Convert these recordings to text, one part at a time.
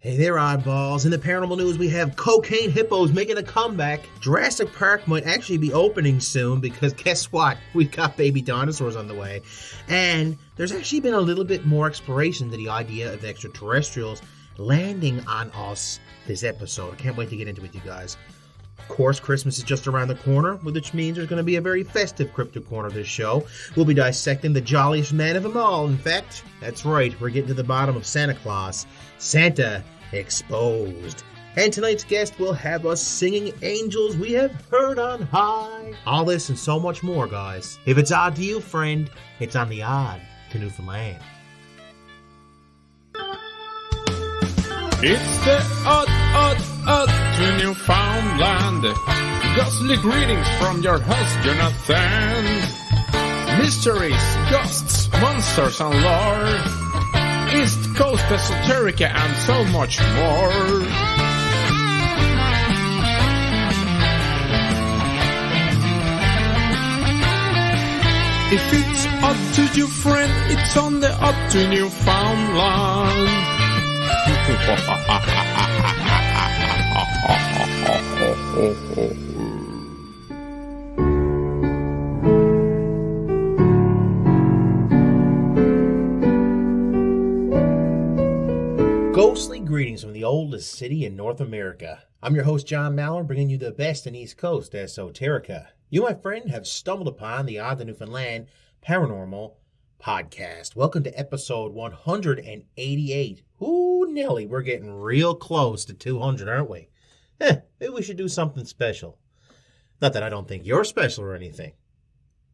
Hey there, oddballs. In the paranormal news, we have cocaine hippos making a comeback. Jurassic Park might actually be opening soon because guess what? We've got baby dinosaurs on the way. And there's actually been a little bit more exploration to the idea of extraterrestrials landing on us this episode. I can't wait to get into it, you guys. Of course, Christmas is just around the corner, which means there's going to be a very festive cryptid corner of this show. We'll be dissecting the jolliest man of them all. In fact, that's right, we're getting to the bottom of Santa Claus. Santa Exposed. And tonight's guest will have us singing angels we have heard on high. All this and so much more, guys. If it's odd to you, friend, it's on the Odd to Newfoundland. It's the odd to Newfoundland. Ghostly greetings from your host, Jonathan. Mysteries, ghosts, monsters, and lore. East Coast esoterica and so much more. If it's odd to you, friend, it's on the Odd to Newfoundland. Ghostly greetings from the oldest city in North America. I'm your host, John Mallard, bringing you the best in East Coast esoterica. You, my friend, have stumbled upon the Odd to Newfoundland Paranormal podcast. Welcome to episode 188. Ooh, Nelly, we're getting real close to 200, aren't we? Maybe we should do something special. Not that I don't think you're special or anything.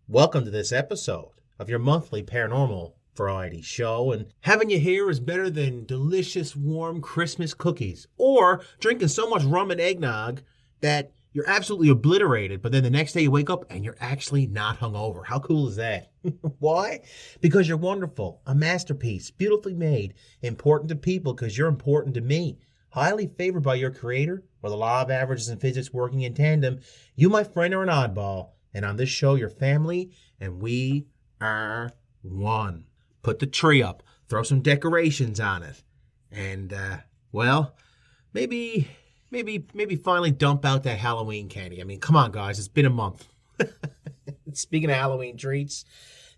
Welcome to this episode of your monthly paranormal variety show, and having you here is better than delicious warm Christmas cookies or drinking so much rum and eggnog that you're absolutely obliterated, but then the next day you wake up and you're actually not hungover. How cool is that? Why? Because you're wonderful, a masterpiece, beautifully made, important to people because you're important to me, highly favored by your creator, or the law of averages and physics working in tandem. You, my friend, are an oddball, and on this show, your family, and we are one. Put the tree up, throw some decorations on it, and, maybe finally dump out that Halloween candy. I mean, come on, guys, it's been a month. Speaking of Halloween treats,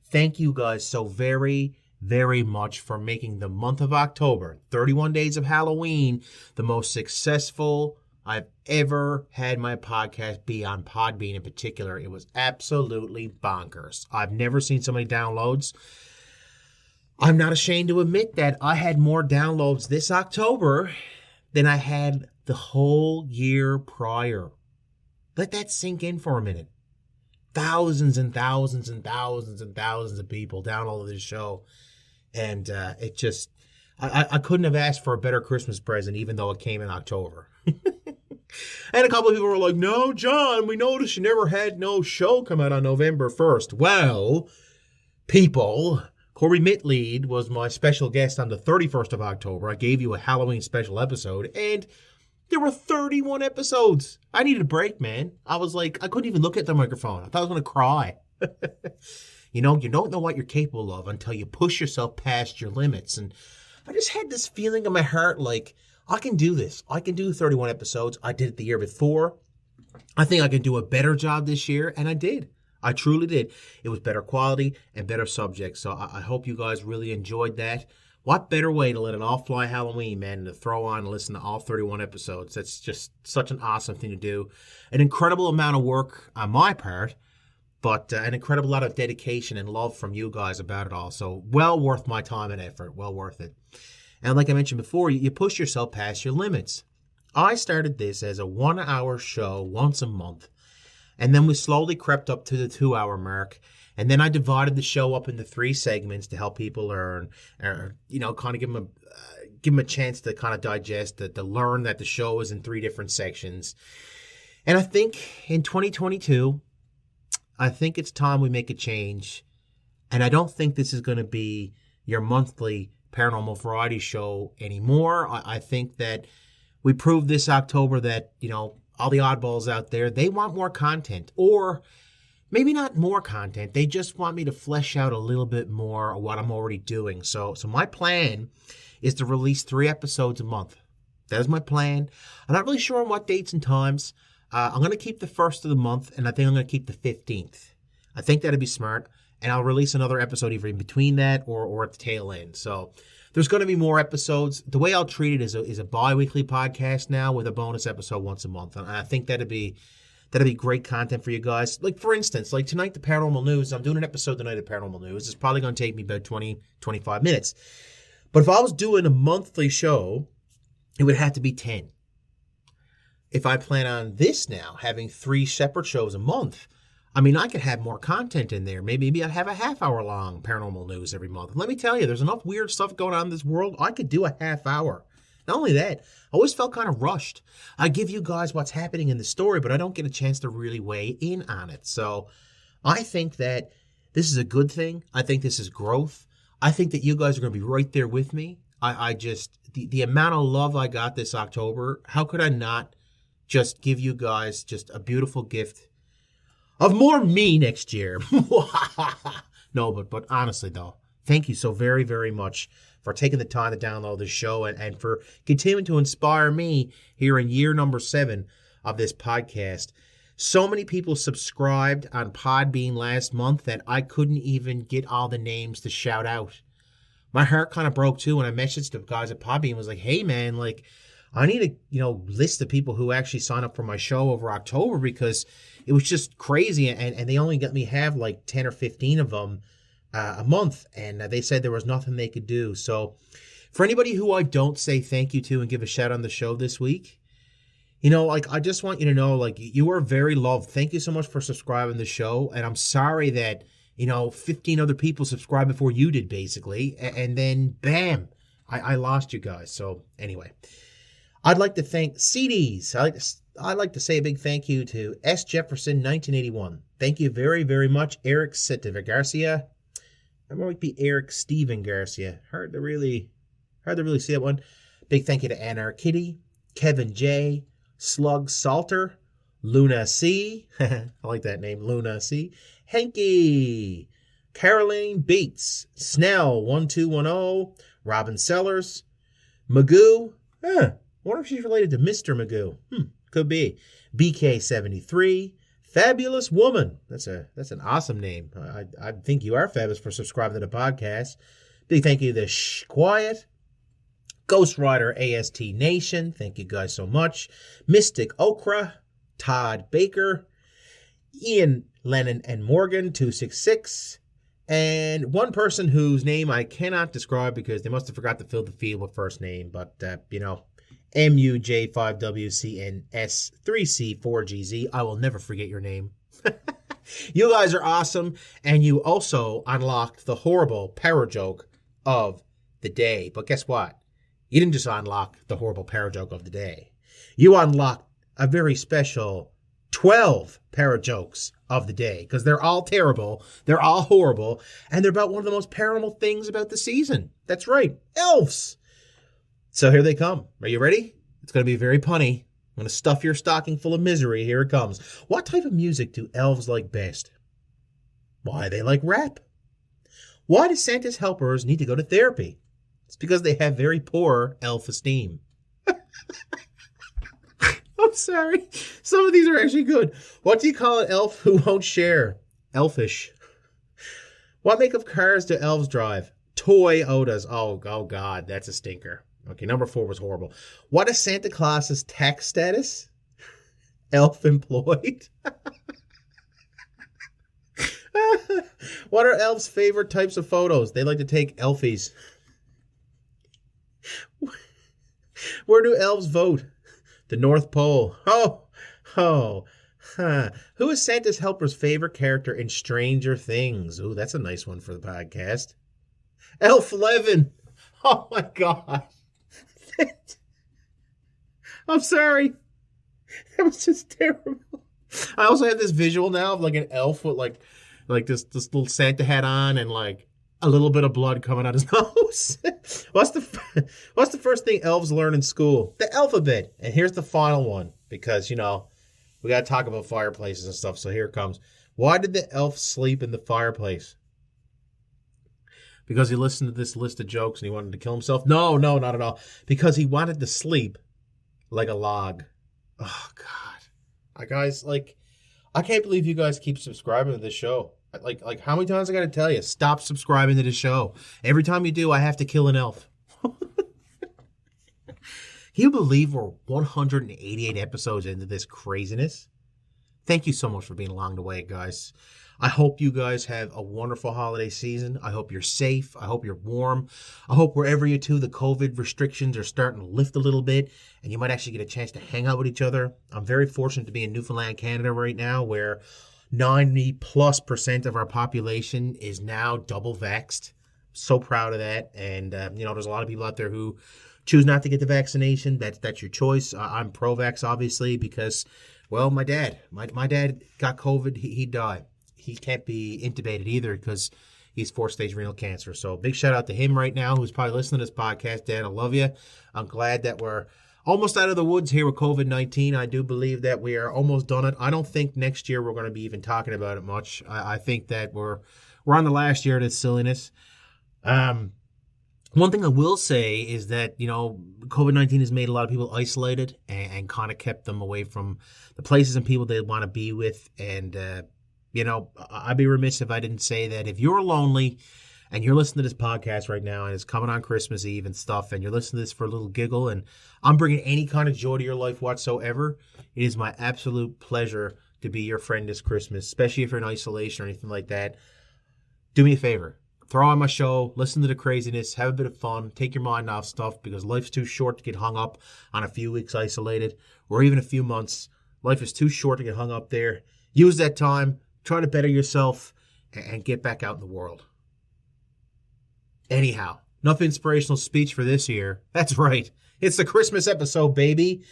thank you guys so very, very much for making the month of October, 31 days of Halloween, the most successful I've ever had my podcast be on Podbean in particular. It was absolutely bonkers. I've never seen so many downloads. I'm not ashamed to admit that I had more downloads this October than I had the whole year prior. Let that sink in for a minute. Thousands and thousands and thousands and thousands of people downloaded this show. And it just, I couldn't have asked for a better Christmas present, even though it came in October. And a couple of people were like, no, John, we noticed you never had no show come out on November 1st. Well, people, Corey Mitlead was my special guest on the 31st of October. I gave you a Halloween special episode, and there were 31 episodes. I needed a break, man. I was like, I couldn't even look at the microphone. I thought I was going to cry. You don't know what you're capable of until you push yourself past your limits. And I just had this feeling in my heart like, I can do this. I can do 31 episodes. I did it the year before. I think I can do a better job this year, and I did. I truly did. It was better quality and better subjects. So I hope you guys really enjoyed that. What better way to let it all fly Halloween, man, than to throw on and listen to all 31 episodes. That's just such an awesome thing to do. An incredible amount of work on my part, but an incredible lot of dedication and love from you guys about it all. So well worth my time and effort. Well worth it. And like I mentioned before, you push yourself past your limits. I started this as a 1-hour show once a month. And then we slowly crept up to the 2-hour mark. And then I divided the show up into 3 segments to help people learn, or, kind of give them a chance to kind of digest, to learn that the show is in 3 different sections. And I think in 2022, I think it's time we make a change. And I don't think this is going to be your monthly paranormal variety show anymore. I think that we proved this October that, all the oddballs out there, they want more content, or maybe not more content. They just want me to flesh out a little bit more of what I'm already doing. So my plan is to release 3 episodes a month. That is my plan. I'm not really sure on what dates and times. I'm going to keep the first of the month, and I think I'm going to keep the 15th. I think that'd be smart, and I'll release another episode either in between that or at the tail end. So there's going to be more episodes. The way I'll treat it is a bi-weekly podcast now with a bonus episode once a month, and I think that'd be great content for you guys. Like, for instance, like tonight, the Paranormal News. I'm doing an episode tonight of Paranormal News. It's probably going to take me about 20, 25 minutes. But if I was doing a monthly show, it would have to be 10. If I plan on this now, having 3 separate shows a month, I mean, I could have more content in there. Maybe I'd have a half-hour-long Paranormal News every month. And let me tell you, there's enough weird stuff going on in this world. I could do a half hour. Not only that, I always felt kind of rushed. I give you guys what's happening in the story, but I don't get a chance to really weigh in on it. So I think that this is a good thing. I think this is growth. I think that you guys are going to be right there with me. I just, the amount of love I got this October, how could I not just give you guys just a beautiful gift of more me next year? No, but honestly, though, thank you so very, very much for taking the time to download this show and for continuing to inspire me here in year number 7 of this podcast. So many people subscribed on Podbean last month that I couldn't even get all the names to shout out. My heart kind of broke too when I messaged the guys at Podbean and was like, hey man, like I need a list of people who actually sign up for my show over October, because it was just crazy and they only let me have like 10 or 15 of them a month, and they said there was nothing they could do. So for anybody who I don't say thank you to and give a shout on the show this week, like I just want you to know, like, you are very loved. Thank you so much for subscribing to the show, and I'm sorry that 15 other people subscribed before you did, basically, and then bam, I lost you guys. So anyway, I'd like to thank CDs. I'd like to say a big thank you to S. Jefferson 1981. Thank you very, very much. Eric Sittiver Garcia. That might be Eric Steven Garcia. Hard to really see that one. Big thank you to Anar Kitty, Kevin J, Slug Salter, Luna C. I like that name, Luna C. Henky, Caroline Bates, Snell 1210, Robin Sellers, Magoo. I wonder if she's related to Mr. Magoo. Could be. BK73, Fabulous Woman. That's an awesome name. I think you are fabulous for subscribing to the podcast. Big thank you to Quiet, Ghost Rider AST Nation. Thank you guys so much. Mystic Okra, Todd Baker, Ian Lennon and Morgan 266, and one person whose name I cannot describe because they must have forgot to fill the field with first name, but MUJ5WCNS3C4GZ. I will never forget your name. You guys are awesome, and you also unlocked the horrible parajoke of the day. But guess what? You didn't just unlock the horrible parajoke of the day. You unlocked a very special 12 parajokes of the day, because they're all terrible, they're all horrible, and they're about one of the most paranormal things about the season. That's right, elves. So here they come. Are you ready? It's going to be very punny. I'm going to stuff your stocking full of misery. Here it comes. What type of music do elves like best? Why, they like rap. Why do Santa's helpers need to go to therapy? It's because they have very poor elf esteem. I'm sorry. Some of these are actually good. What do you call an elf who won't share? Elfish. What make of cars do elves drive? Toyotas. Oh God, that's a stinker. Okay, number 4 was horrible. What is Santa Claus's tax status? Elf employed. What are elves' favorite types of photos? They like to take elfies. Where do elves vote? The North Pole. Who is Santa's helper's favorite character in Stranger Things? Ooh, that's a nice one for the podcast. Elf Levin. Oh my God. I'm sorry. That was just terrible. I also have this visual now of like an elf with like this little Santa hat on and like a little bit of blood coming out his nose. What's the first thing elves learn in school? The alphabet. And here's the final one, because we got to talk about fireplaces and stuff. So here it comes. Why did the elf sleep in the fireplace? Because he listened to this list of jokes and he wanted to kill himself? No, not at all. Because he wanted to sleep like a log. Oh, God. Guys, like, I can't believe you guys keep subscribing to this show. Like how many times I got to tell you, stop subscribing to the show. Every time you do, I have to kill an elf. Can you believe we're 188 episodes into this craziness? Thank you so much for being along the way, guys. I hope you guys have a wonderful holiday season. I hope you're safe. I hope you're warm. I hope wherever you're to, the COVID restrictions are starting to lift a little bit, and you might actually get a chance to hang out with each other. I'm very fortunate to be in Newfoundland, Canada right now, where 90+% of our population is now double vaxxed. So proud of that. And, there's a lot of people out there who choose not to get the vaccination. That's your choice. I'm pro-vax, obviously, because, well, my dad got COVID. He died. He can't be intubated either because he's 4-stage renal cancer. So big shout out to him right now, who's probably listening to this podcast. Dad, I love you. I'm glad that we're almost out of the woods here with COVID-19. I do believe that we are almost done it. I don't think next year we're going to be even talking about it much. I think that we're on the last year of this silliness. One thing I will say is that, COVID-19 has made a lot of people isolated and kind of kept them away from the places and people they want to be with. And, I'd be remiss if I didn't say that if you're lonely and you're listening to this podcast right now and it's coming on Christmas Eve and stuff, and you're listening to this for a little giggle, and I'm bringing any kind of joy to your life whatsoever, it is my absolute pleasure to be your friend this Christmas, especially if you're in isolation or anything like that. Do me a favor. Throw on my show, listen to the craziness, have a bit of fun, take your mind off stuff, because life's too short to get hung up on a few weeks isolated or even a few months. Life is too short to get hung up there. Use that time, try to better yourself, and get back out in the world. Anyhow, enough inspirational speech for this year. That's right. It's the Christmas episode, baby.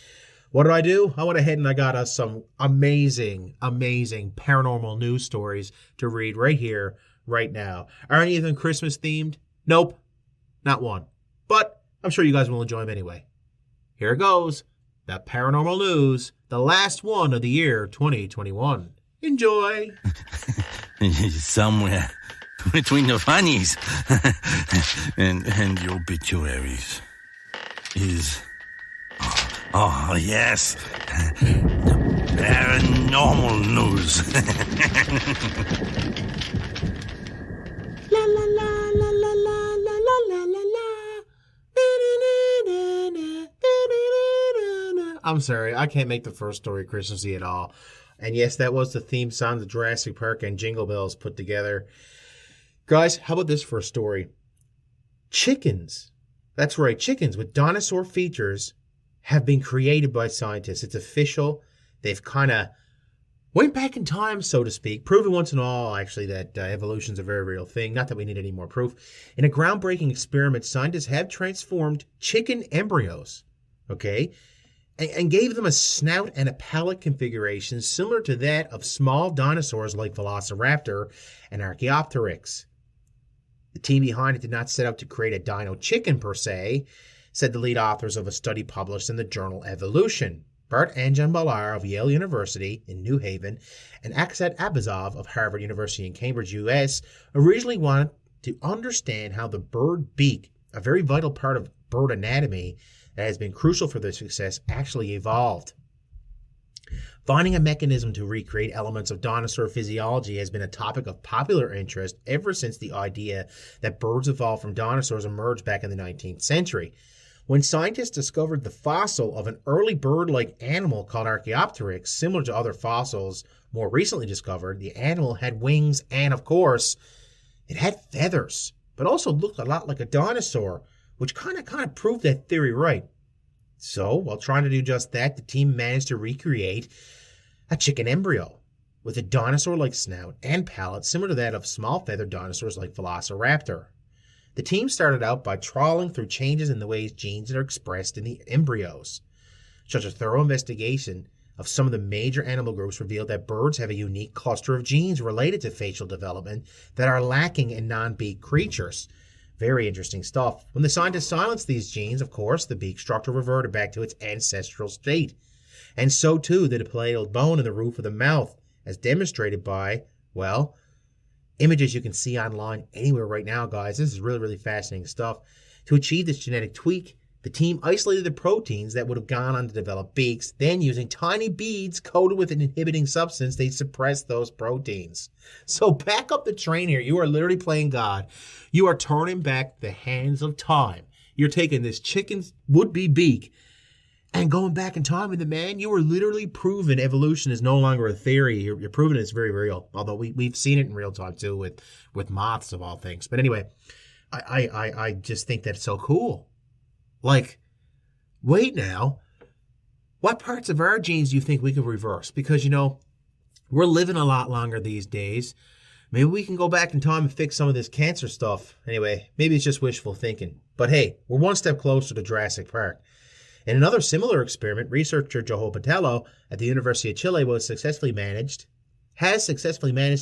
What did I do? I went ahead and I got us some amazing paranormal news stories to read right here, right now. Are any of them Christmas themed? Nope, not one. But I'm sure you guys will enjoy them anyway. Here it goes. The paranormal news, the last one of the year 2021. Enjoy. Somewhere between the funnies and the obituaries is, yes, the paranormal news. La la la la la la la la la la. I'm sorry, I can't make the first story Christmassy at all. And yes, that was the theme song of Jurassic Park and Jingle Bells put together. Guys, how about this for a story? Chickens. That's right, chickens with dinosaur features have been created by scientists. It's official. They've kind of went back in time, so to speak, proving once and all, actually, that evolution's a very real thing. Not that we need any more proof. In a groundbreaking experiment, scientists have transformed chicken embryos, okay, and gave them a snout and a palate configuration similar to that of small dinosaurs like Velociraptor and Archaeopteryx. The team behind it did not set out to create a dino chicken per se, said the lead authors of a study published in the journal Evolution. Bart Anjan-Balar of Yale University in New Haven and Aksat Abazov of Harvard University in Cambridge, U.S., originally wanted to understand how the bird beak, a very vital part of bird anatomy that has been crucial for their success, actually evolved. Finding a mechanism to recreate elements of dinosaur physiology has been a topic of popular interest ever since the idea that birds evolved from dinosaurs emerged back in the 19th century. When scientists discovered the fossil of an early bird-like animal called Archaeopteryx, similar to other fossils more recently discovered, the animal had wings and, of course, it had feathers, but also looked a lot like a dinosaur, which kind of proved that theory right. So, while trying to do just that, the team managed to recreate a chicken embryo with a dinosaur-like snout and palate similar to that of small feathered dinosaurs like Velociraptor. The team started out by trawling through changes in the ways genes are expressed in the embryos. Such a thorough investigation of some of the major animal groups revealed that birds have a unique cluster of genes related to facial development that are lacking in non-beak creatures. Very interesting stuff. When the scientists silenced these genes, of course, the beak structure reverted back to its ancestral state. And so too did the palatal bone in the roof of the mouth, as demonstrated by, well, images you can see online anywhere right now, guys. This is really, really fascinating stuff. To achieve this genetic tweak, The team isolated the proteins that would have gone on to develop beaks. Then, using tiny beads coated with an inhibiting substance, they suppressed those proteins. So back up the train here. You are literally playing God. You are turning back the hands of time. You're taking this chicken's would-be beak and going back in time with the man. You are literally proving evolution is no longer a theory. You're proving it's very real. Although we've seen it in real time too with moths of all things. But anyway, I just think that's so cool. Like, wait now, what parts of our genes do you think we could reverse? Because, you know, we're living a lot longer these days. Maybe we can go back in time and fix some of this cancer stuff. Anyway, maybe it's just wishful thinking. But hey, we're one step closer to Jurassic Park. In another similar experiment, researcher Joao Patello at the University of Chile has successfully managed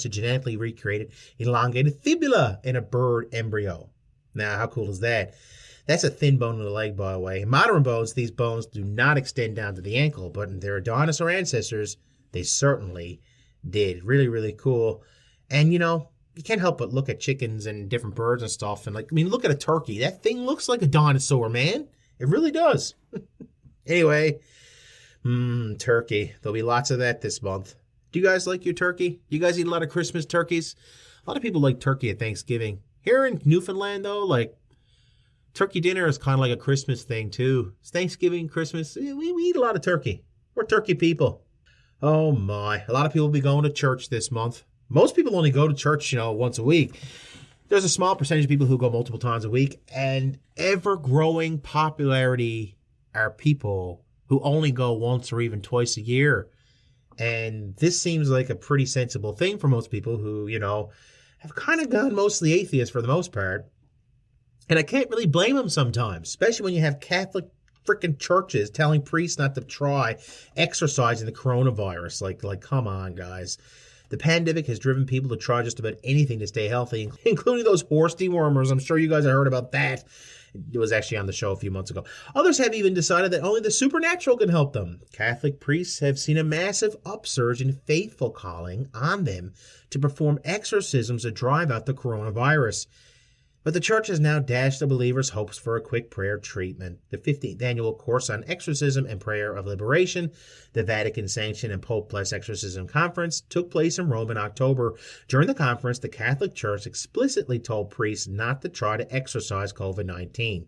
to genetically recreate elongated fibula in a bird embryo. Now, how cool is that? That's a thin bone in the leg, by the way. In modern bones, these bones do not extend down to the ankle, but in their dinosaur ancestors, they certainly did. Really, really cool. And, you know, you can't help but look at chickens and different birds and stuff. And, like, I mean, look at a turkey. That thing looks like a dinosaur, man. It really does. Anyway, turkey. There'll be lots of that this month. Do you guys like your turkey? You guys eat a lot of Christmas turkeys? A lot of people like turkey at Thanksgiving. Here in Newfoundland, though, like, turkey dinner is kind of like a Christmas thing, too. It's Thanksgiving, Christmas. We eat a lot of turkey. We're turkey people. Oh, my. A lot of people will be going to church this month. Most people only go to church, you know, once a week. There's a small percentage of people who go multiple times a week. And ever-growing popularity are people who only go once or even twice a year. And this seems like a pretty sensible thing for most people who, you know, have kind of gone mostly atheist for the most part. And I can't really blame them sometimes, especially when you have Catholic freaking churches telling priests not to try exorcising the coronavirus. Like, come on, guys. The pandemic has driven people to try just about anything to stay healthy, including those horse dewormers. I'm sure you guys have heard about that. It was actually on the show a few months ago. Others have even decided that only the supernatural can help them. Catholic priests have seen a massive upsurge in faithful calling on them to perform exorcisms to drive out the coronavirus. But the church has now dashed the believers' hopes for a quick prayer treatment. The 15th annual course on exorcism and prayer of liberation, the Vatican-sanctioned and Pope-blessed exorcism conference, took place in Rome in October. During the conference, the Catholic Church explicitly told priests not to try to exorcise COVID-19.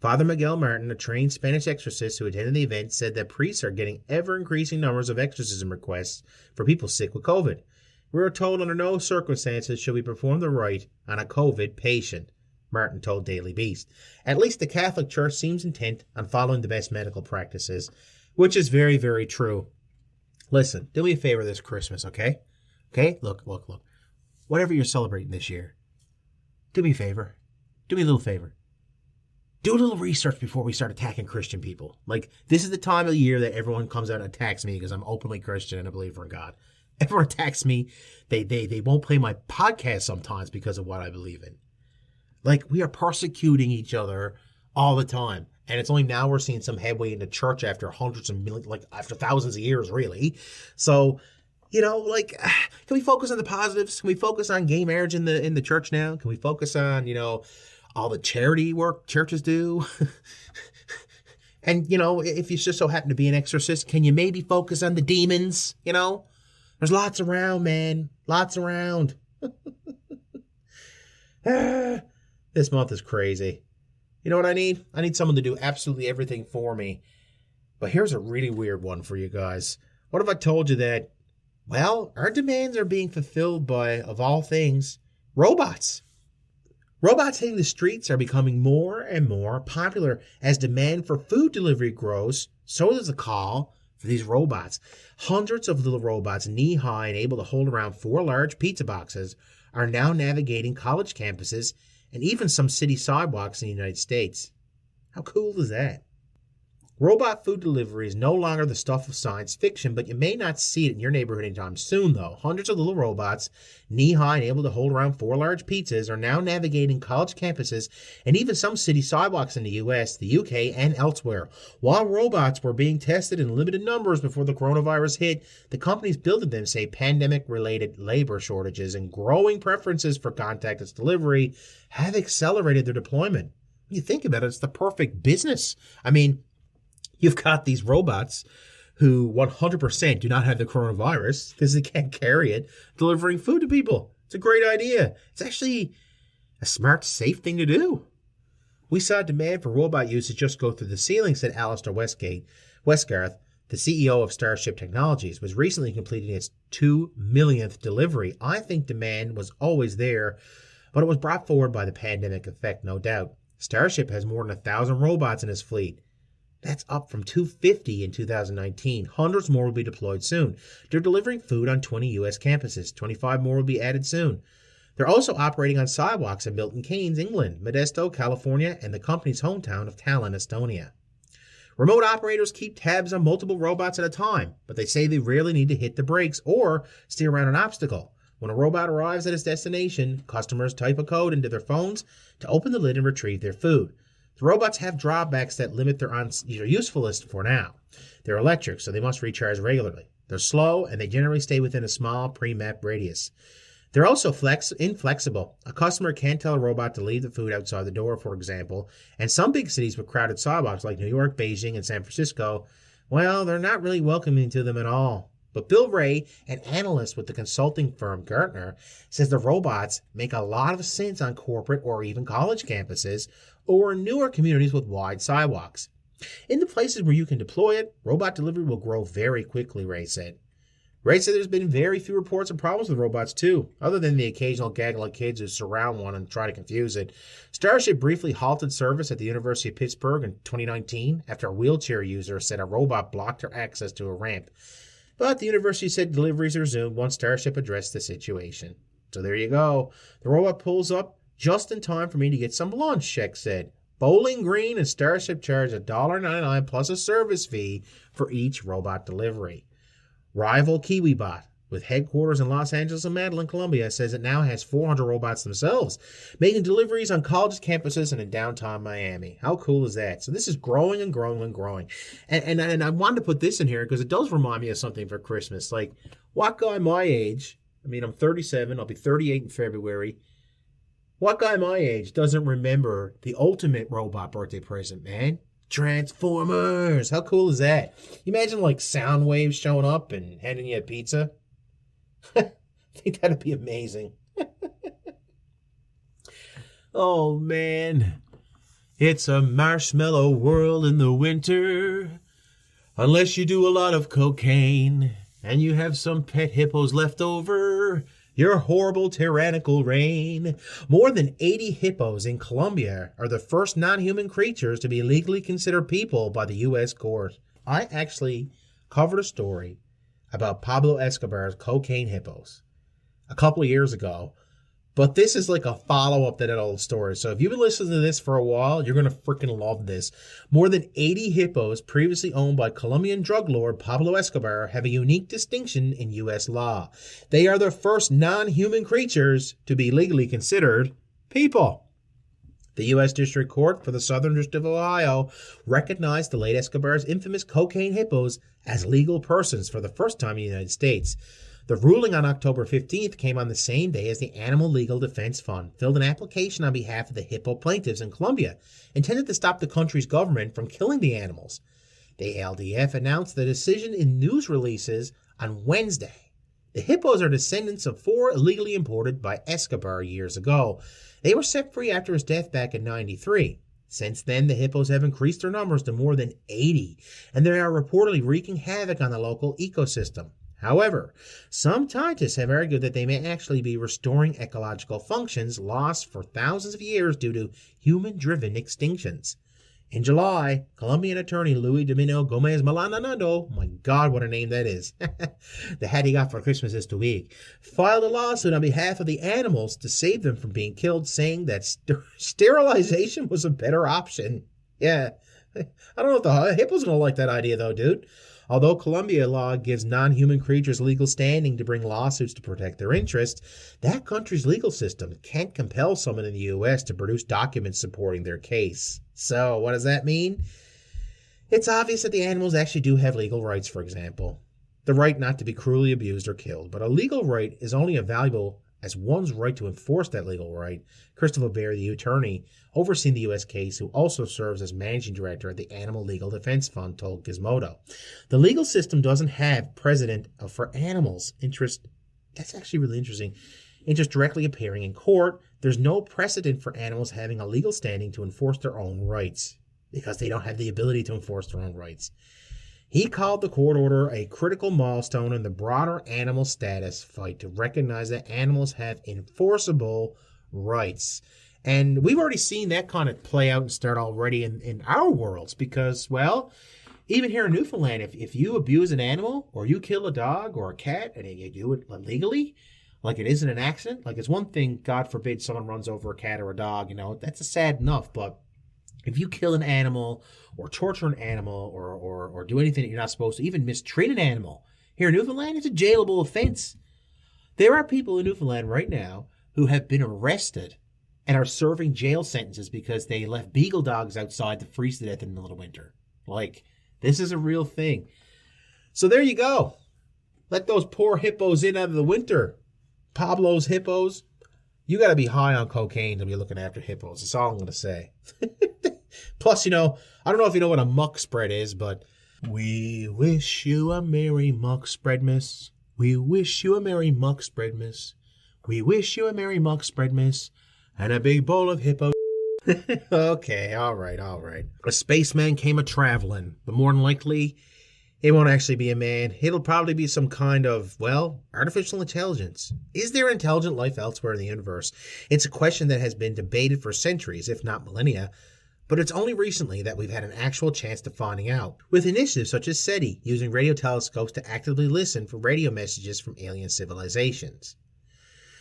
Father Miguel Martin, a trained Spanish exorcist who attended the event, said that priests are getting ever-increasing numbers of exorcism requests for people sick with COVID. We are told under no circumstances should we perform the rite on a COVID patient, Martin told Daily Beast. At least the Catholic Church seems intent on following the best medical practices, which is very, very true. Listen, do me a favor this Christmas, okay? Okay? Look. Whatever you're celebrating this year, do me a favor. Do me a little favor. Do a little research before we start attacking Christian people. Like, this is the time of year that everyone comes out and attacks me because I'm openly Christian and a believer in God. Everyone attacks me. They won't play my podcast sometimes because of what I believe in. Like, we are persecuting each other all the time. And it's only now we're seeing some headway in the church after hundreds of millions, like after thousands of years, really. So, you know, like, can we focus on the positives? Can we focus on gay marriage in the church now? Can we focus on, you know, all the charity work churches do? And, you know, if you just so happen to be an exorcist, can you maybe focus on the demons, you know? There's lots around, man. Lots around. This month is crazy. You know what I need? I need someone to do absolutely everything for me. But here's a really weird one for you guys. What if I told you that, well, our demands are being fulfilled by, of all things, robots? Robots hitting the streets are becoming more and more popular as demand for food delivery grows. So does the call for these robots. Hundreds of little robots, knee-high and able to hold around 4 large pizza boxes, are now navigating college campuses and even some city sidewalks in the United States. How cool is that? Robot food delivery is no longer the stuff of science fiction, but you may not see it in your neighborhood anytime soon, though. Hundreds of little robots, knee-high and able to hold around 4 large pizzas, are now navigating college campuses and even some city sidewalks in the US, the UK, and elsewhere. While robots were being tested in limited numbers before the coronavirus hit, the companies building them say pandemic-related labor shortages and growing preferences for contactless delivery have accelerated their deployment. You think about it, it's the perfect business. I mean, you've got these robots who 100% do not have the coronavirus because they can't carry it, delivering food to people. It's a great idea. It's actually a smart, safe thing to do. We saw demand for robot usage just go through the ceiling, said Alistair Westgarth, the CEO of Starship Technologies, was recently completing its 2 millionth delivery. I think demand was always there, but it was brought forward by the pandemic effect, no doubt. Starship has more than 1,000 robots in its fleet. That's up from 250 in 2019. Hundreds more will be deployed soon. They're delivering food on 20 U.S. campuses. 25 more will be added soon. They're also operating on sidewalks in Milton Keynes, England, Modesto, California, and the company's hometown of Tallinn, Estonia. Remote operators keep tabs on multiple robots at a time, but they say they rarely need to hit the brakes or steer around an obstacle. When a robot arrives at its destination, customers type a code into their phones to open the lid and retrieve their food. The robots have drawbacks that limit their usefulness for now. They're electric, so they must recharge regularly. They're slow, and they generally stay within a small pre-mapped radius. They're also inflexible. A customer can't tell a robot to leave the food outside the door, for example, and some big cities with crowded sidewalks like New York, Beijing, and San Francisco, well, they're not really welcoming to them at all. But Bill Ray, an analyst with the consulting firm Gartner, says the robots make a lot of sense on corporate or even college campuses or newer communities with wide sidewalks. In the places where you can deploy it, robot delivery will grow very quickly, Ray said. Ray said there's been very few reports of problems with robots, too, other than the occasional gaggle of kids who surround one and try to confuse it. Starship briefly halted service at the University of Pittsburgh in 2019 after a wheelchair user said a robot blocked her access to a ramp. But the university said deliveries resumed once Starship addressed the situation. So there you go. The robot pulls up just in time for me to get some lunch, Sheck said. Bowling Green and Starship charge $1.99 plus a service fee for each robot delivery. Rival KiwiBot, with headquarters in Los Angeles and Medellin, Colombia, says it now has 400 robots themselves, making deliveries on college campuses and in downtown Miami. How cool is that? So this is growing and growing and growing. And I wanted to put this in here because it does remind me of something for Christmas. Like, what guy my age, I mean, I'm 37, I'll be 38 in February. What guy my age doesn't remember the ultimate robot birthday present, man? Transformers. How cool is that? You imagine like sound waves showing up and handing you a pizza? I think that'd be amazing. Oh man, it's a marshmallow world in the winter. Unless you do a lot of cocaine and you have some pet hippos left over, your horrible tyrannical reign. More than 80 hippos in Colombia are the first non-human creatures to be legally considered people by the U.S. court. I actually covered a story about Pablo Escobar's cocaine hippos a couple of years ago, but this is like a follow-up to that old story. So if you've been listening to this for a while, you're going to freaking love this. More than 80 hippos previously owned by Colombian drug lord Pablo Escobar have a unique distinction in U.S. law. They are the first non-human creatures to be legally considered people. The U.S. District Court for the Southern District of Ohio recognized the late Escobar's infamous cocaine hippos as legal persons for the first time in the United States. The ruling on October 15th came on the same day as the Animal Legal Defense Fund filled an application on behalf of the hippo plaintiffs in Colombia, intended to stop the country's government from killing the animals. The ALDF announced the decision in news releases on Wednesday. The hippos are descendants of 4 illegally imported by Escobar years ago. They were set free after his death back in 1993. Since then, the hippos have increased their numbers to more than 80, and they are reportedly wreaking havoc on the local ecosystem. However, some scientists have argued that they may actually be restoring ecological functions lost for thousands of years due to human-driven extinctions. In July, Colombian attorney Luis Domino Gomez Maldonado, my God, what a name that is, the hat he got for Christmas this week, filed a lawsuit on behalf of the animals to save them from being killed, saying that sterilization was a better option. Yeah, I don't know if the hippo's going to like that idea, though, dude. Although Colombia law gives non-human creatures legal standing to bring lawsuits to protect their interests, that country's legal system can't compel someone in the U.S. to produce documents supporting their case. So, what does that mean? It's obvious that the animals actually do have legal rights, for example. The right not to be cruelly abused or killed, but a legal right is only valuable as one's right to enforce that legal right. Christopher Bear, the attorney overseeing the U.S. case, who also serves as managing director at the Animal Legal Defense Fund, told Gizmodo, "The legal system doesn't have precedent for animals' interest." That's actually really interesting. Interest directly appearing in court. There's no precedent for animals having a legal standing to enforce their own rights because they don't have the ability to enforce their own rights. He called the court order a critical milestone in the broader animal status fight to recognize that animals have enforceable rights. And we've already seen that kind of play out and start already in our worlds because, well, even here in Newfoundland, if you abuse an animal or you kill a dog or a cat and you do it illegally, like it isn't an accident, like it's one thing, God forbid, someone runs over a cat or a dog, that's a sad enough, but if you kill an animal or torture an animal or do anything that you're not supposed to, even mistreat an animal, here in Newfoundland, it's a jailable offense. There are people in Newfoundland right now who have been arrested and are serving jail sentences because they left beagle dogs outside to freeze to death in the middle of winter. Like, this is a real thing. So there you go. Let those poor hippos in out of the winter. Pablo's hippos. You got to be high on cocaine to be looking after hippos. That's all I'm going to say. Plus, I don't know if you know what a muck spread is, but we wish you a merry muck spread, miss. We wish you a merry muck spread, miss. We wish you a merry muck spread, miss. And a big bowl of hippo. Okay, all right. A spaceman came a-traveling, but more than likely, it won't actually be a man. It'll probably be some kind of, artificial intelligence. Is there intelligent life elsewhere in the universe? It's a question that has been debated for centuries, if not millennia, but it's only recently that we've had an actual chance to finding out, with initiatives such as SETI, using radio telescopes to actively listen for radio messages from alien civilizations.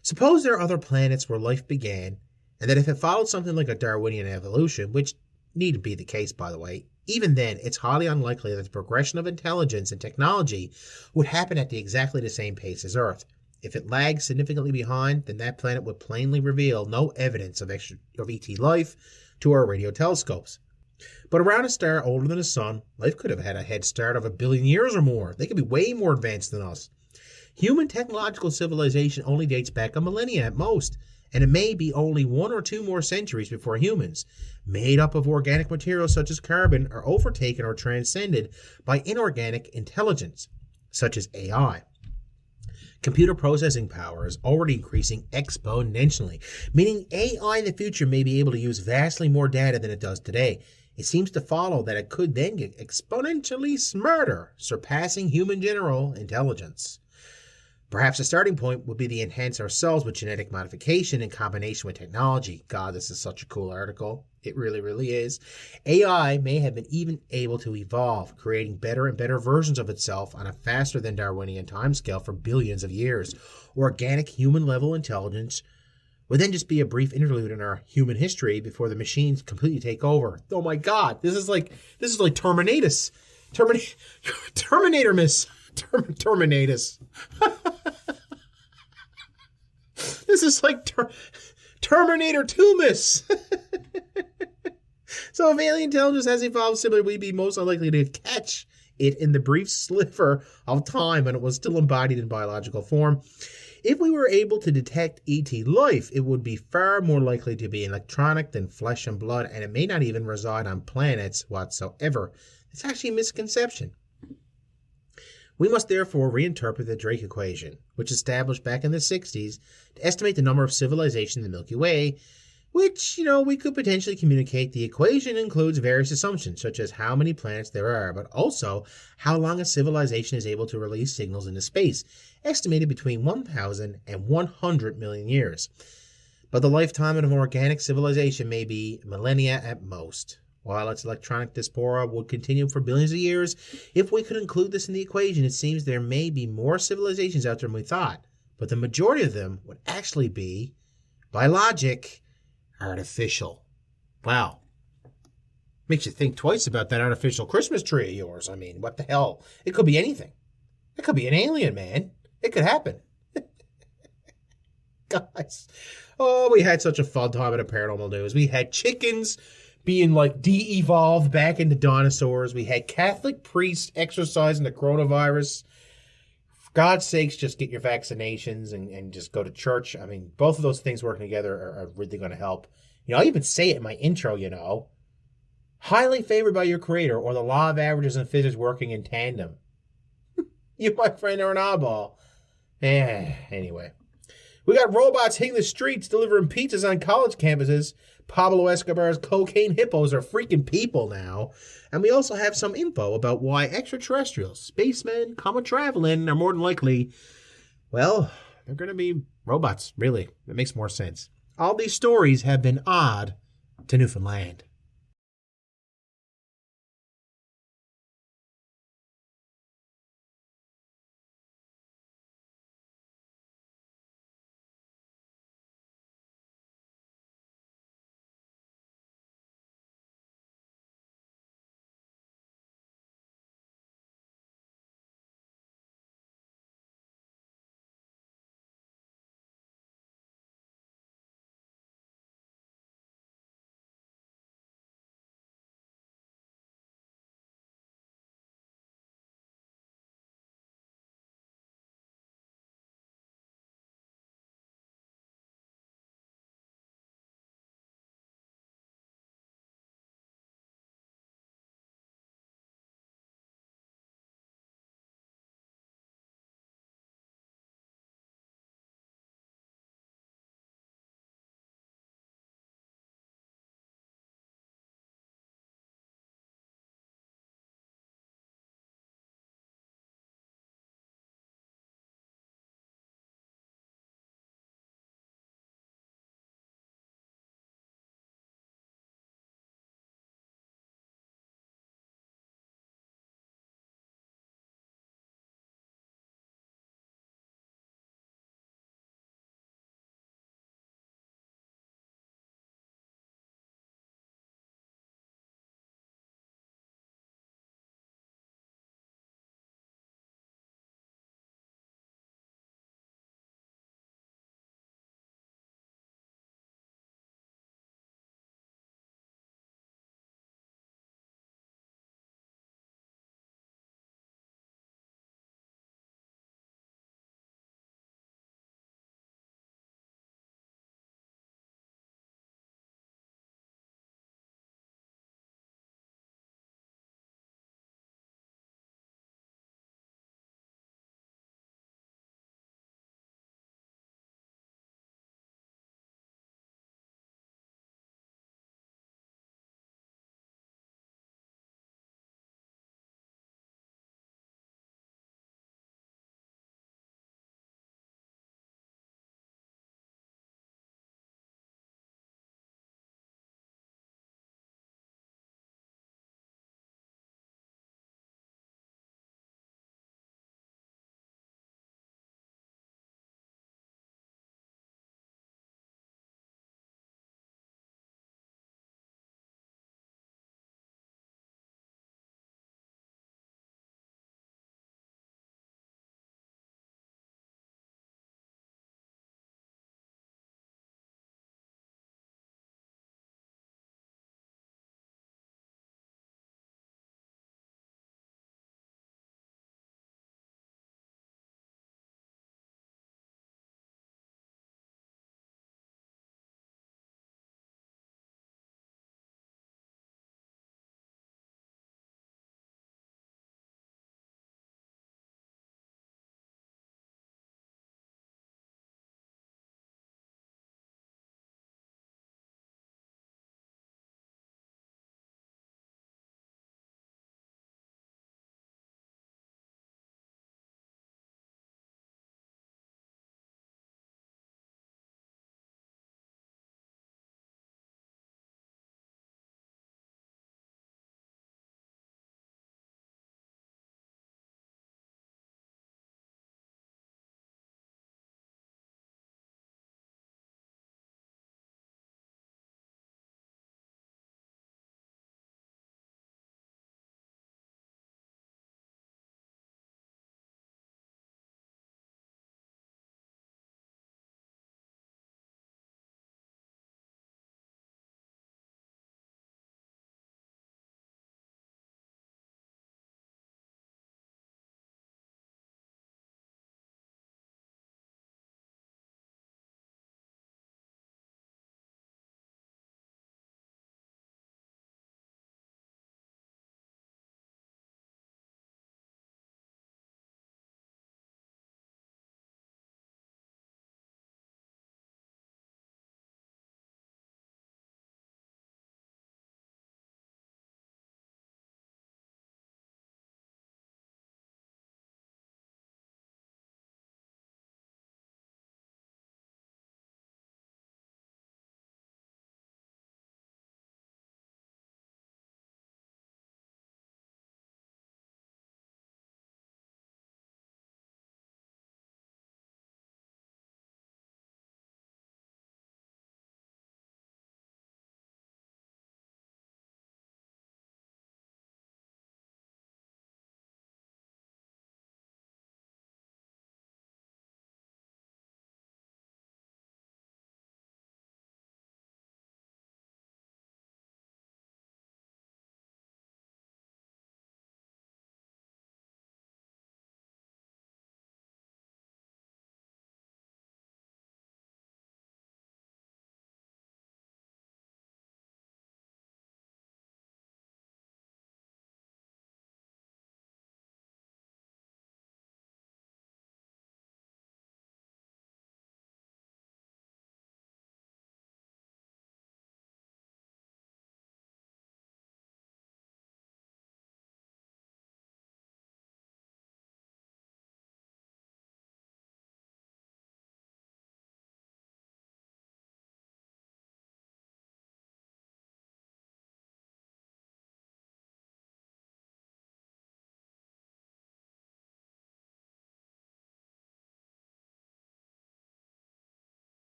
Suppose there are other planets where life began, and that if it followed something like a Darwinian evolution, which needn't be the case, by the way, even then, it's highly unlikely that the progression of intelligence and technology would happen at exactly the same pace as Earth. If it lags significantly behind, then that planet would plainly reveal no evidence of ET life to our radio telescopes. But around a star older than the Sun, life could have had a head start of 1 billion years or more. They could be way more advanced than us. Human technological civilization only dates back a millennia at most, and it may be only 1 or 2 more centuries before humans, made up of organic materials such as carbon, are overtaken or transcended by inorganic intelligence, such as AI. Computer processing power is already increasing exponentially, meaning AI in the future may be able to use vastly more data than it does today. It seems to follow that it could then get exponentially smarter, surpassing human general intelligence. Perhaps the starting point would be to enhance ourselves with genetic modification in combination with technology. God, this is such a cool article. It really, really is. AI may have been even able to evolve, creating better and better versions of itself on a faster than Darwinian timescale for billions of years. Organic human-level intelligence would then just be a brief interlude in our human history before the machines completely take over. Oh my God, this is like Terminatus. Terminator, miss. Terminatus. This is like Terminator 2, miss. So if alien intelligence has evolved similarly, we'd be most unlikely to catch it in the brief sliver of time when it was still embodied in biological form. If we were able to detect ET life, it would be far more likely to be electronic than flesh and blood, and it may not even reside on planets whatsoever. It's actually a misconception. We must therefore reinterpret the Drake equation, which established back in the 60s to estimate the number of civilizations in the Milky Way, which, we could potentially communicate. The equation includes various assumptions, such as how many planets there are, but also how long a civilization is able to release signals into space, estimated between 1,000 and 100 million years. But the lifetime of an organic civilization may be millennia at most. While its electronic diaspora would continue for billions of years, if we could include this in the equation, it seems there may be more civilizations out there than we thought. But the majority of them would actually be, by logic, artificial. Wow. Makes you think twice about that artificial Christmas tree of yours. I mean, what the hell? It could be anything. It could be an alien, man. It could happen. Guys. Oh, we had such a fun time at a Paranormal News. We had chickens being de-evolved back into dinosaurs. We had Catholic priests exorcising the coronavirus. God's sakes, just get your vaccinations and just go to church. I mean, both of those things working together are really going to help. I'll even say it in my intro, highly favored by your creator, or the law of averages and physics working in tandem. You, my friend, are an oddball. Anyway. We got robots hitting the streets delivering pizzas on college campuses. Pablo Escobar's cocaine hippos are freaking people now. And we also have some info about why extraterrestrials, spacemen, traveling are more than likely, well, they're going to be robots, really. It makes more sense. All these stories have been odd to Newfoundland.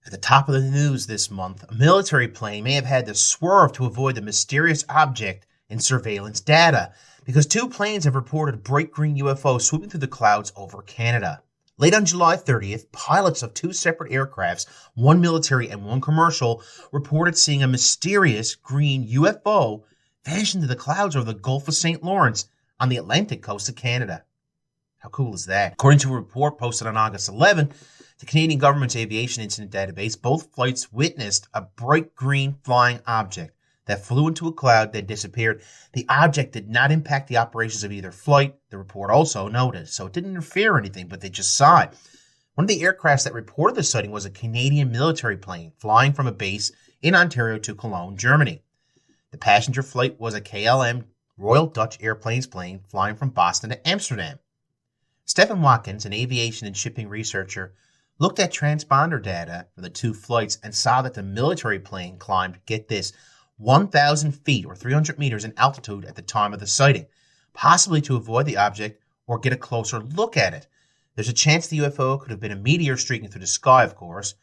At the top of the news this month, a military plane may have had to swerve to avoid the mysterious object in surveillance data, because 2 planes have reported a bright green UFO swooping through the clouds over Canada. Late on July 30th, pilots of 2 separate aircrafts, one military and one commercial, reported seeing a mysterious green UFO vanish into the clouds over the Gulf of St. Lawrence on the Atlantic coast of Canada. How cool is that? According to a report posted on August 11, the Canadian government's aviation incident database, both flights witnessed a bright green flying object that flew into a cloud that disappeared. The object did not impact the operations of either flight, the report also noted, so it didn't interfere or anything, but they just saw it. One of the aircrafts that reported the sighting was a Canadian military plane flying from a base in Ontario to Cologne, Germany. The passenger flight was a KLM Royal Dutch Airplanes plane flying from Boston to Amsterdam. Stephen Watkins, an aviation and shipping researcher, looked at transponder data for the 2 flights and saw that the military plane climbed, get this, 1,000 feet or 300 meters in altitude at the time of the sighting, possibly to avoid the object or get a closer look at it. There's a chance the UFO could have been a meteor streaking through the sky, of course.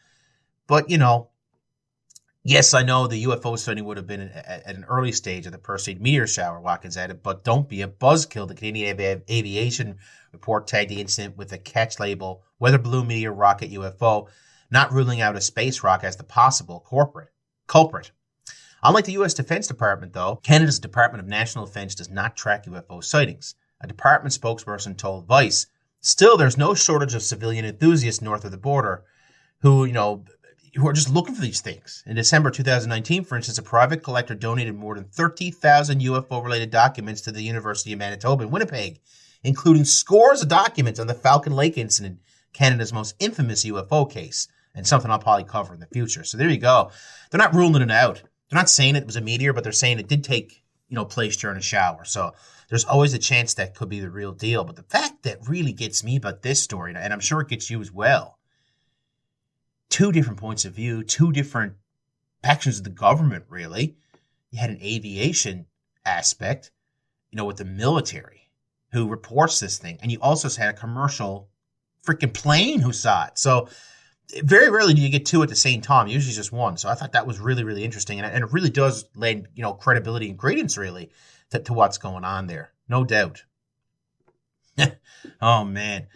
But, yes, I know the UFO sighting would have been at an early stage of the Perseid meteor shower, Watkins added, but don't be a buzzkill. The Canadian Aviation report tagged the incident with a catch label, weather balloon meteor rocket UFO, not ruling out a space rock as the possible culprit. Unlike the U.S. Defense Department, though, Canada's Department of National Defense does not track UFO sightings. A department spokesperson told Vice, still, there's no shortage of civilian enthusiasts north of the border who are just looking for these things. In December 2019, for instance, a private collector donated more than 30,000 UFO-related documents to the University of Manitoba in Winnipeg, including scores of documents on the Falcon Lake incident, Canada's most infamous UFO case, and something I'll probably cover in the future. So there you go. They're not ruling it out. They're not saying it was a meteor, but they're saying it did take, place during a shower. So there's always a chance that could be the real deal. But the fact that really gets me about this story, and I'm sure it gets you as well, 2 different points of view, 2 different factions of the government, really. You had an aviation aspect, with the military who reports this thing. And you also had a commercial freaking plane who saw it. So very rarely do you get 2 at the same time. Usually just 1. So I thought that was really, really interesting. And it really does lend, credibility and credence, really, to what's going on there. No doubt. Oh, man.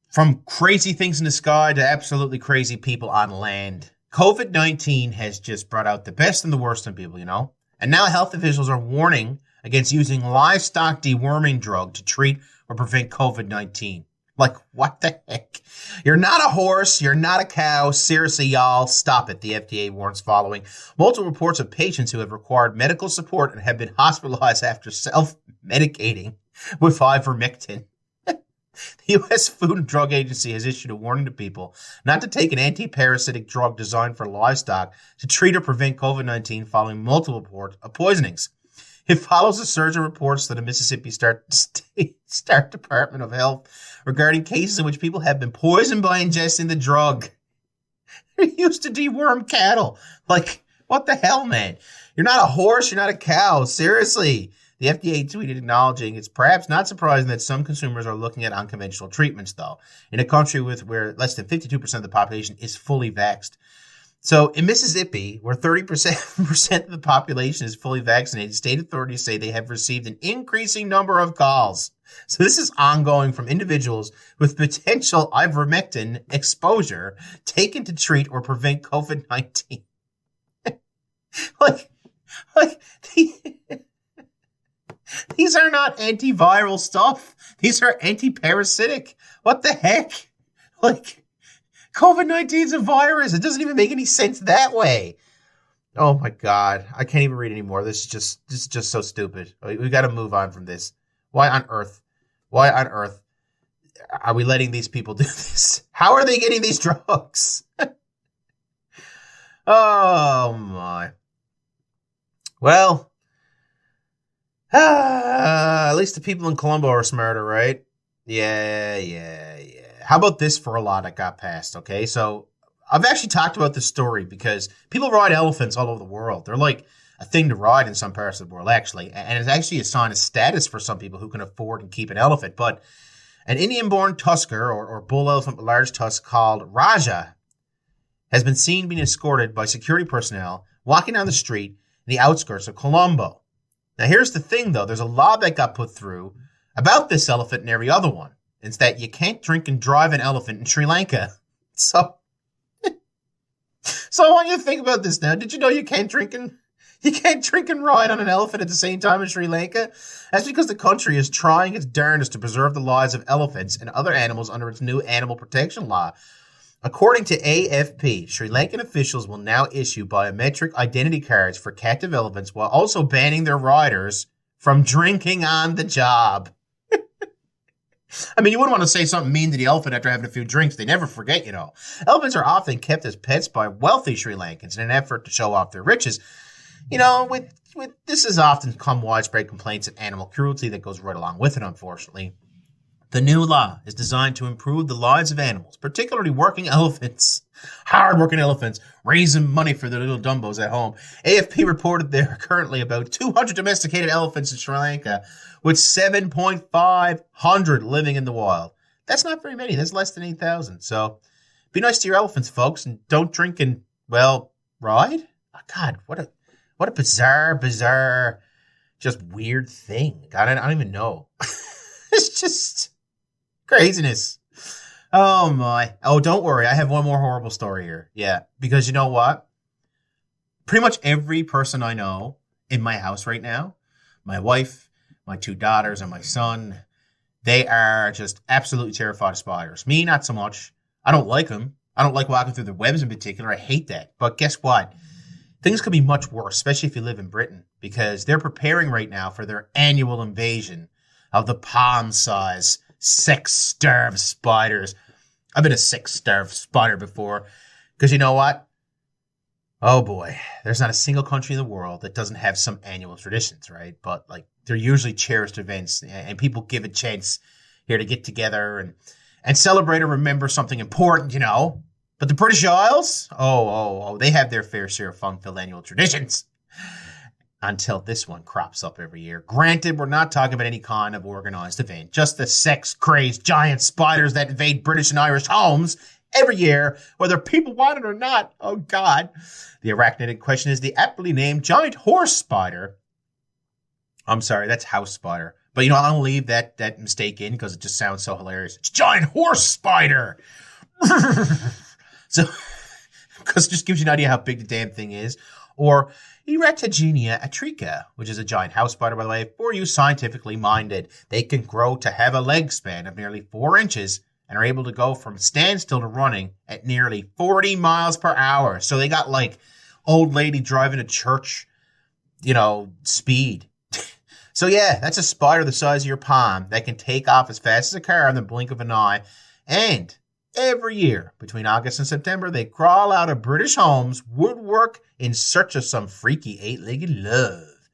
From crazy things in the sky to absolutely crazy people on land, COVID-19 has just brought out the best and the worst in people, And now health officials are warning against using livestock deworming drug to treat or prevent COVID-19. Like, what the heck? You're not a horse. You're not a cow. Seriously, y'all, stop it, the FDA warns following multiple reports of patients who have required medical support and have been hospitalized after self-medicating with ivermectin. The U.S. Food and Drug Agency has issued a warning to people not to take an anti-parasitic drug designed for livestock to treat or prevent COVID-19 following multiple reports of poisonings. It follows a surge of reports to the Mississippi State Department of Health regarding cases in which people have been poisoned by ingesting the drug. They're used to deworm cattle. Like, what the hell, man? You're not a horse. You're not a cow. Seriously. The FDA tweeted acknowledging it's perhaps not surprising that some consumers are looking at unconventional treatments, though, in a country where less than 52% of the population is fully vaxxed. So in Mississippi, where 30% of the population is fully vaccinated, state authorities say they have received an increasing number of calls. So this is ongoing from individuals with potential ivermectin exposure taken to treat or prevent COVID-19. These are not antiviral stuff. These are anti-parasitic. What the heck? COVID-19 is a virus. It doesn't even make any sense that way. Oh my God. I can't even read anymore. This is just so stupid. We got to move on from this. Why on earth are we letting these people do this? How are they getting these drugs? Oh my. Well, at least the people in Colombo are smarter, right? Yeah. How about this for a law that got passed, okay? So I've actually talked about this story because people ride elephants all over the world. They're like a thing to ride in some parts of the world, actually. And it's actually a sign of status for some people who can afford and keep an elephant. But an Indian-born tusker or bull elephant with large tusks called Raja has been seen being escorted by security personnel walking down the street in the outskirts of Colombo. Now, here's the thing, though. There's a law that got put through about this elephant and every other one. It's that you can't drink and drive an elephant in Sri Lanka. So I want you to think about this now. Did you know you can't drink and ride on an elephant at the same time in Sri Lanka? That's because the country is trying its darndest to preserve the lives of elephants and other animals under its new animal protection law. According to AFP, Sri Lankan officials will now issue biometric identity cards for captive elephants while also banning their riders from drinking on the job. I mean, you wouldn't want to say something mean to the elephant after having a few drinks. They never forget, you know. Elephants are often kept as pets by wealthy Sri Lankans in an effort to show off their riches. You know, with this has often come widespread complaints of animal cruelty that goes right along with it, unfortunately. The new law is designed to improve the lives of animals, particularly working elephants, hard-working elephants, raising money for their little dumbos at home. AFP reported there are currently about 200 domesticated elephants in Sri Lanka, with 7,500 living in the wild. That's not very many. That's less than 8,000. So be nice to your elephants, folks, and don't drink and, well, ride? Oh, God, what a bizarre, just weird thing. God, I don't even know. It's just craziness. Oh, my. Oh, don't worry. I have one more horrible story here. Yeah, because you know what? Pretty much every person I know in my house right now, my wife, my 2 daughters, and my son, they are just absolutely terrified of spiders. Me, not so much. I don't like them. I don't like walking through the webs in particular. I hate that. But guess what? Things could be much worse, especially if you live in Britain, because they're preparing right now for their annual invasion of the palm-size, sex-starved spiders. I've been a sex-starved spider before, because you know what? Oh boy, there's not a single country in the world that doesn't have some annual traditions, right? But like, they're usually cherished events, and people give a chance here to get together and celebrate or remember something important, you know. But the British Isles, they have their fair share of fun-filled annual traditions. Until this one crops up every year. Granted, we're not talking about any kind of organized event, just the sex-crazed giant spiders that invade British and Irish homes every year, whether people want it or not. Oh, God. The arachnid in question is the aptly named giant horse spider. I'm sorry, that's house spider. But, you know, I'll leave that mistake in because it just sounds so hilarious. It's giant horse spider. So, because it just gives you an idea how big the damn thing is. Or Eratogenia atrica, which is a giant house spider, by the way, for you scientifically minded. They can grow to have a leg span of nearly 4 inches and are able to go from standstill to running at nearly 40 miles per hour. So they got like old lady driving to church, you know, speed. So yeah, that's a spider the size of your palm that can take off as fast as a car in the blink of an eye. And every year, between August and September, they crawl out of British homes, woodwork, in search of some freaky 8-legged love.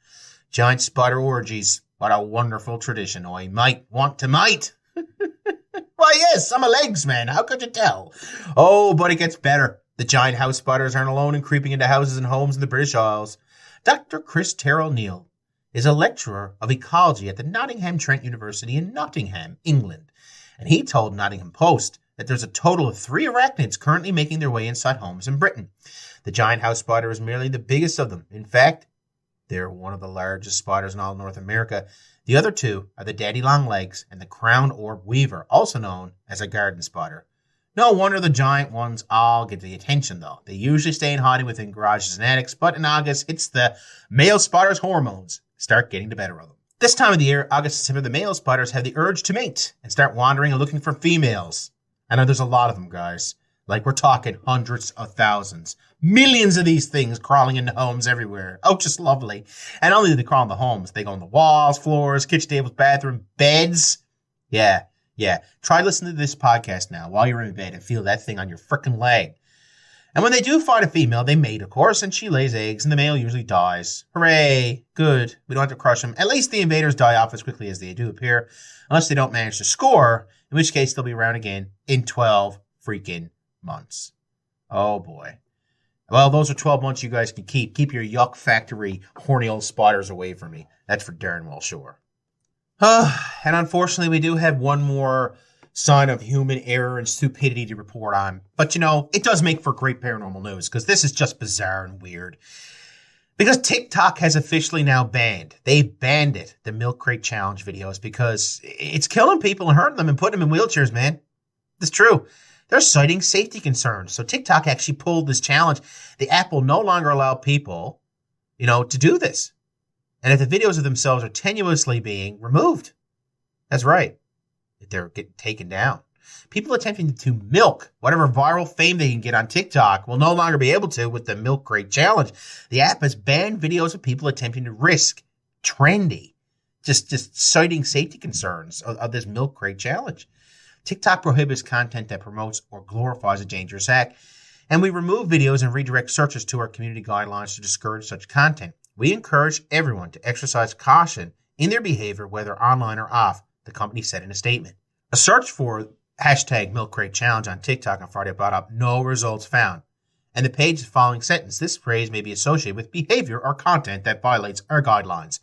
Giant spider orgies. What a wonderful tradition. I might want to might. Why, yes, I'm a legs man. How could you tell? Oh, but it gets better. The giant house spiders aren't alone in creeping into houses and homes in the British Isles. Dr. Chris Terrell Neal is a lecturer of ecology at the Nottingham Trent University in Nottingham, England. And he told Nottingham Post that there's a total of 3 arachnids currently making their way inside homes in Britain. The giant house spider is merely the biggest of them. In fact, they're one of the largest spiders in all North America. The other 2 are the daddy longlegs and the crown orb weaver, also known as a garden spider. No wonder the giant ones all get the attention, though. They usually stay in hiding within garages and attics, but in August, it's the male spider's hormones start getting the better of them. This time of the year, August and September, the male spiders have the urge to mate and start wandering and looking for females. I know there's a lot of them, guys. Like, we're talking hundreds of thousands. Millions of these things crawling into homes everywhere. Oh, just lovely. And not only do they crawl in the homes, they go on the walls, floors, kitchen tables, bathroom, beds. Yeah. Try listening to this podcast now while you're in bed and feel that thing on your frickin' leg. And when they do find a female, they mate, of course, and she lays eggs, and the male usually dies. Hooray. Good. We don't have to crush them. At least the invaders die off as quickly as they do appear, unless they don't manage to score, in which case they'll be around again in 12 freaking months. Oh, boy. Well, those are 12 months you guys can keep. Keep your yuck factory horny old spiders away from me. That's for darn well sure. And unfortunately, we do have one more sign of human error and stupidity to report on. But, it does make for great paranormal news because this is just bizarre and weird. Because TikTok has officially now they've banned it, the milk crate challenge videos, because it's killing people and hurting them and putting them in wheelchairs, man. It's true. They're citing safety concerns. So TikTok actually pulled this challenge. The app will no longer allow people, to do this. And if the videos of themselves are tenuously being removed. That's right. They're getting taken down. People attempting to milk whatever viral fame they can get on TikTok will no longer be able to with the milk crate challenge. The app has banned videos of people attempting to risk trendy, just citing safety concerns of this milk crate challenge. TikTok prohibits content that promotes or glorifies a dangerous act, and we remove videos and redirect searches to our community guidelines to discourage such content. We encourage everyone to exercise caution in their behavior, whether online or off, the company said in a statement. A search for hashtag milk crate challenge on TikTok on Friday brought up no results found. And the page's following sentence, this phrase may be associated with behavior or content that violates our guidelines.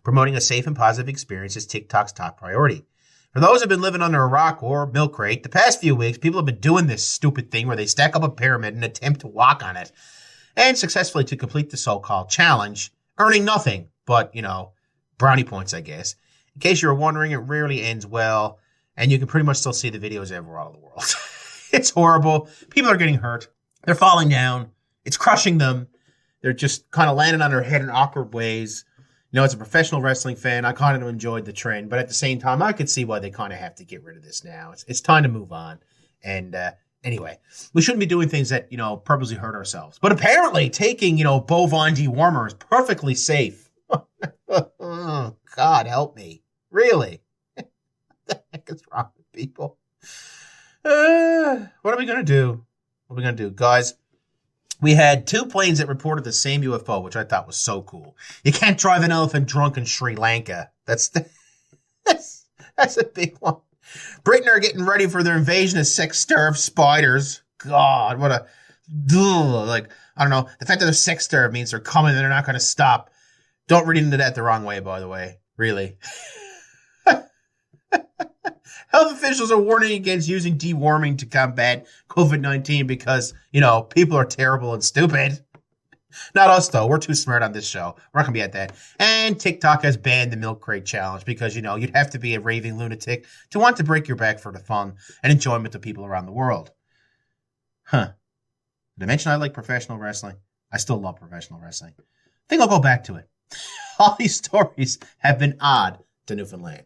Promoting a safe and positive experience is TikTok's top priority. For those who've been living under a rock or milk crate, the past few weeks, people have been doing this stupid thing where they stack up a pyramid and attempt to walk on it, and successfully to complete the so-called challenge, earning nothing but, brownie points, I guess. In case you were wondering, it rarely ends well, and you can pretty much still see the videos everywhere all over the world. It's horrible. People are getting hurt. They're falling down. It's crushing them. They're just kind of landing on their head in awkward ways. As a professional wrestling fan, I kind of enjoyed the trend, but at the same time, I could see why they kind of have to get rid of this now. It's time to move on. And anyway, we shouldn't be doing things that, purposely hurt ourselves. But apparently taking, bovine dewormer is perfectly safe. Oh, God help me. Really? What the heck is wrong with people? What are we going to do? What are we going to do? Guys, we had 2 planes that reported the same UFO, which I thought was so cool. You can't drive an elephant drunk in Sri Lanka. That's a big one. Britain are getting ready for their invasion of sex-starved spiders. God, what a... I don't know. The fact that they're sex-starved means they're coming and they're not going to stop. Don't read into that the wrong way, by the way. Really. Health officials are warning against using deworming to combat COVID-19 because, people are terrible and stupid. Not us, though. We're too smart on this show. We're not going to be at that. And TikTok has banned the milk crate challenge because, you'd have to be a raving lunatic to want to break your back for the fun and enjoyment of people around the world. Did I mention I like professional wrestling? I still love professional wrestling. I think I'll go back to it. All these stories have been odd to Newfoundland.